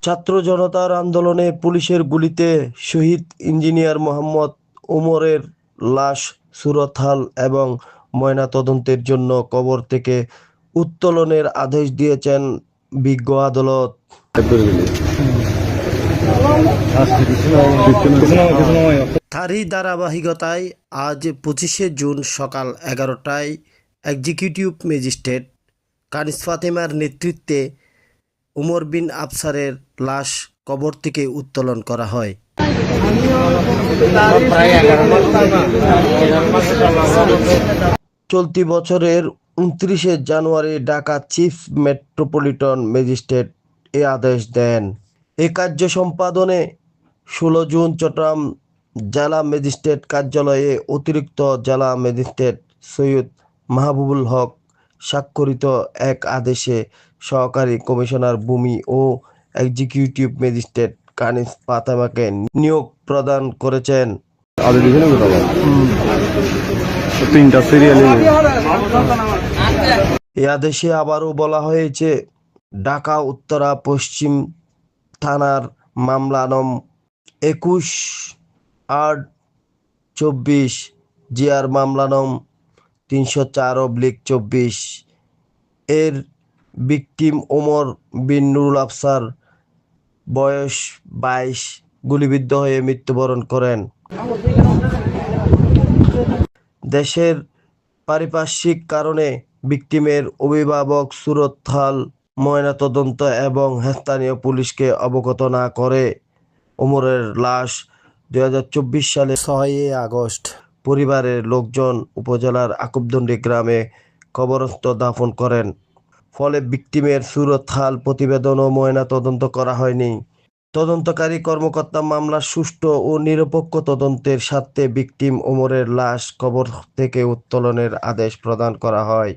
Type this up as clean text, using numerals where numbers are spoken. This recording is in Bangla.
ছাত্র জনতার আন্দোলনে পুলিশের গুলিতে শহীদ ইঞ্জিনিয়ার মোহাম্মদ ওমরের লাশ সুরতহাল এবং ময়নাতদন্তের জন্য কবর থেকে উত্তোলনের আদেশ দিয়েছেন বিজ্ঞ আদালত। তারই ধারাবাহিকতায় আজ 25শে জুন সকাল 11টায় এক্সিকিউটিভ ম্যাজিস্ট্রেট কানিস ফাতেমার নেতৃত্বে ওমর বিন আফসারের লাশ কবর থেকে উত্তোলন করা হয়। চলতি বছরের 29শে জানুয়ারি ঢাকা চিফ মেট্রোপলিটন ম্যাজিস্ট্রেট এ আদেশ দেন। এ কার্য সম্পাদনে 16 জুন চট্টগ্রাম জেলা ম্যাজিস্ট্রেট কার্যালয়ে অতিরিক্ত জেলা ম্যাজিস্ট্রেট সৈয়দ মাহবুবুল হক স্বাক্ষরিত এক আদেশে সহকারী কমিশনার ভূমি ও এক্সিকিউটিভ ম্যাজিস্ট্রেট কানিস ফাতেমাকে নিয়োগ প্রদান করেছেন। এই আদেশে আবারও বলা হয়েছে, ঢাকা উত্তরা পশ্চিম থানার মামলা নং 21/8/24, জিআর মামলা নং 304/24 এর ভিকটিম ওমর বিন নুরুল আফসার বয়স 22 গুলিবিদ্ধ হয়ে মৃত্যুবরণ করেন। দেশের পারিপার্শ্বিক কারণে ভিকটিমের অভিভাবক সুরতহাল ময়নাতদন্ত এবং স্থানীয় পুলিশকে অবগত না করে ওমরের লাশ 2024 সালে 6 আগস্ট পরিবারের লোকজন উপজেলার আকুবদণ্ডী গ্রামে কবরস্থ দাফন করেন। ফলে ভিকটিমের সুরতহাল প্রতিবেদন ও ময়নাতদন্ত করা হয়নি। তদন্তকারী কর্মকর্তা মামলার সুষ্ঠু ও নিরপেক্ষ তদন্তের স্বার্থে ভিকটিম ওমরের লাশ কবর থেকে উত্তোলনের আদেশ প্রদান করা হয়।